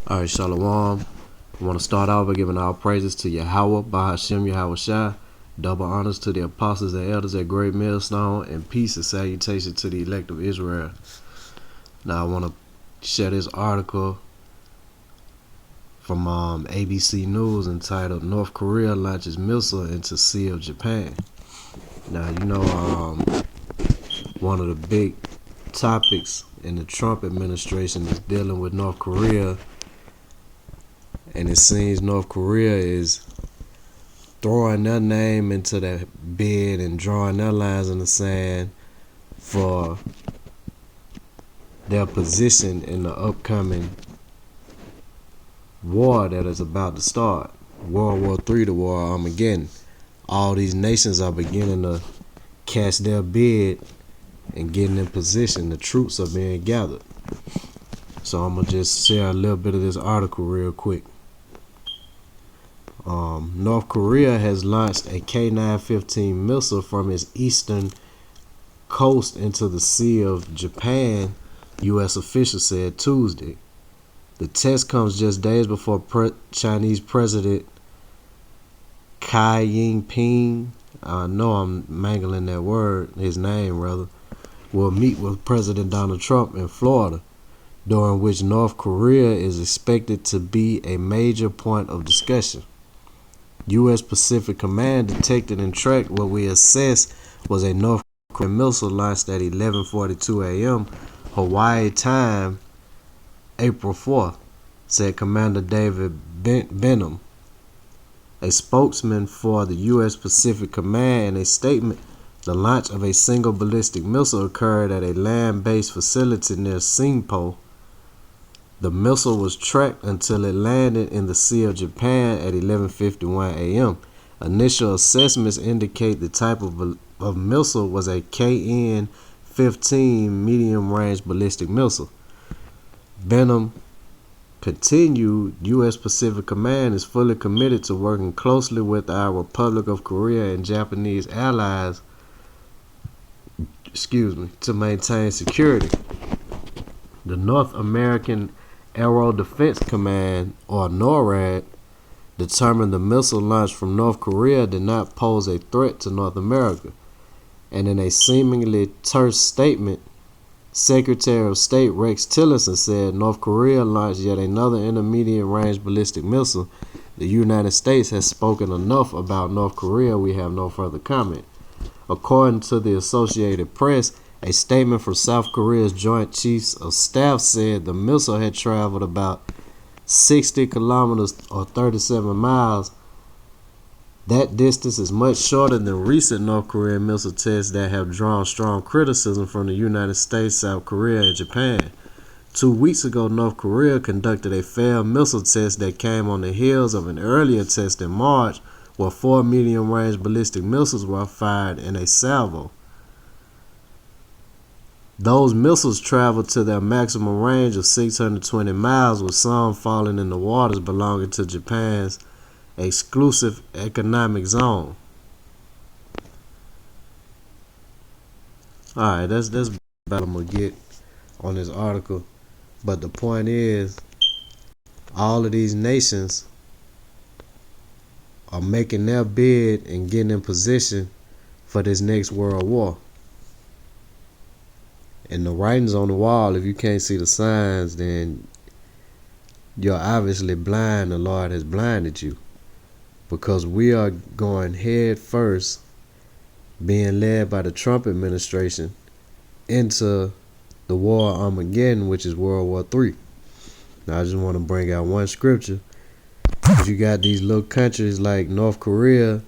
Alright, Shalom. I want to start off by giving all praises to Yahweh, Bahashem Yahweh Shai, double honors to the apostles and elders at Great Millstone, and peace and salutation to the elect of Israel. Now I want to share this article from ABC News entitled North Korea Launches Missile into Sea of Japan. Now, one of the big topics in the Trump administration is dealing with North Korea. And it seems North Korea is throwing their name into that bid and drawing their lines in the sand for their position in the upcoming war that is about to start. World War III, the war of Armageddon. All these nations are beginning to cast their bid and getting in position. The troops are being gathered. So I'm going to just share a little bit of this article real quick. North Korea has launched a K-9-15 missile from its eastern coast into the Sea of Japan, U.S. officials said Tuesday. The test comes just days before Chinese President Xi Jinping, I know I'm mangling that word, his name rather, will meet with President Donald Trump in Florida, during which North Korea is expected to be a major point of discussion. U.S. Pacific Command detected and tracked what we assessed was a North Korean missile launched at 11:42 a.m. Hawaii time, April 4th, said Commander David Benham, a spokesman for the U.S. Pacific Command. In a statement, the launch of a single ballistic missile occurred at a land-based facility near Singpo. The missile was tracked until it landed in the Sea of Japan at 11:51 a.m. Initial assessments indicate the type of missile was a KN-15 medium-range ballistic missile. Benham continued, U.S. Pacific Command is fully committed to working closely with our Republic of Korea and Japanese allies to maintain security. The North American Aero Defense Command, or NORAD, determined the missile launched from North Korea did not pose a threat to North America. And in a seemingly terse statement, Secretary of State Rex Tillerson said North Korea launched yet another intermediate-range ballistic missile. The United States has spoken enough about North Korea. We have no further comment. According to the Associated Press, a statement from South Korea's Joint Chiefs of Staff said the missile had traveled about 60 kilometers or 37 miles. That distance is much shorter than recent North Korean missile tests that have drawn strong criticism from the United States, South Korea, and Japan. 2 weeks ago, North Korea conducted a failed missile test that came on the heels of an earlier test in March, where 4 medium-range ballistic missiles were fired in a salvo. Those missiles traveled to their maximum range of 620 miles, with some falling in the waters belonging to Japan's exclusive economic zone. Alright, that's about I'm going to get on this article. But the point is, all of these nations are making their bid and getting in position for this next world war. And the writing's on the wall. If you can't see the signs, then you're obviously blind. The Lord has blinded you. Because we are going head first, being led by the Trump administration, into the war of Armageddon, which is World War III. Now, I just want to bring out one scripture. If you got these little countries like North Korea,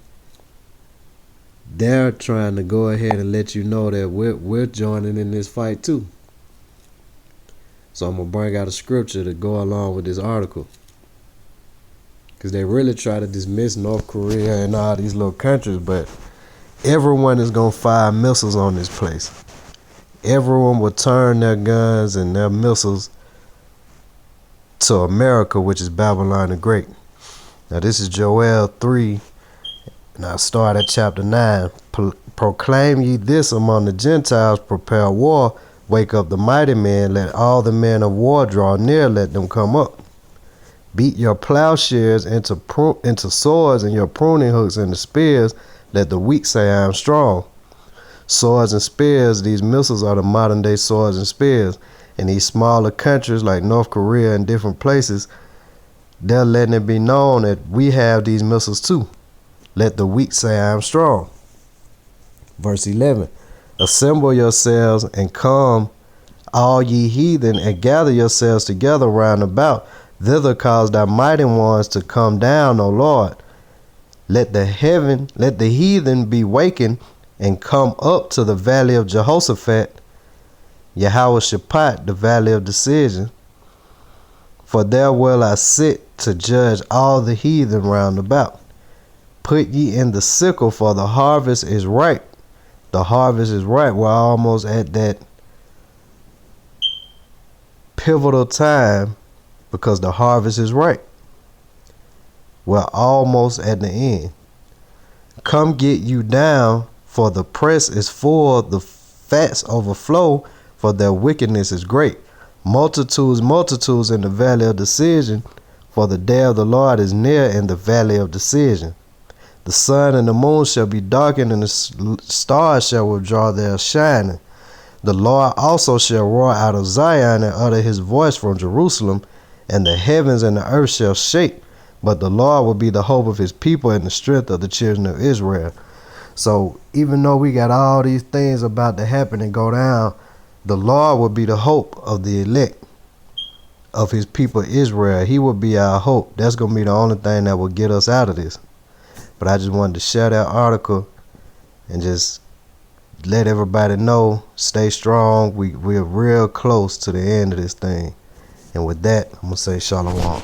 they're trying to go ahead and let you know that we're joining in this fight too. So I'm going to bring out a scripture to go along with this article. Because they really try to dismiss North Korea and all these little countries, but everyone is going to fire missiles on this place. Everyone will turn their guns and their missiles to America, which is Babylon the Great. Now this is Joel 3. And I start at chapter 9. Proclaim ye this among the Gentiles, prepare war, wake up the mighty men, let all the men of war draw near, let them come up. Beat your plowshares into swords and your pruning hooks into spears. Let the weak say, I am strong. Swords and spears, these missiles are the modern day swords and spears. In these smaller countries like North Korea and different places, they're letting it be known that we have these missiles too. Let the weak say, I am strong. Verse 11. Assemble yourselves and come, all ye heathen, and gather yourselves together round about. Thither cause thy mighty ones to come down, O Lord. Let the heathen be wakened and come up to the valley of Jehoshaphat, Yahweh Shaphat, the valley of decision. For there will I sit to judge all the heathen round about. Put ye in the sickle, for the harvest is ripe. The harvest is ripe. We're almost at that pivotal time because the harvest is ripe. We're almost at the end. Come get you down, for the press is full, the fats overflow, for their wickedness is great. Multitudes, multitudes in the valley of decision, for the day of the Lord is near in the valley of decision. The sun and the moon shall be darkened, and the stars shall withdraw their shining. The Lord also shall roar out of Zion and utter his voice from Jerusalem, and the heavens and the earth shall shake. But the Lord will be the hope of his people and the strength of the children of Israel. So even though we got all these things about to happen and go down, the Lord will be the hope of the elect of his people Israel. He will be our hope. That's going to be the only thing that will get us out of this. But I just wanted to share that article and just let everybody know, stay strong. We're real close to the end of this thing. And with that, I'm going to say shalom.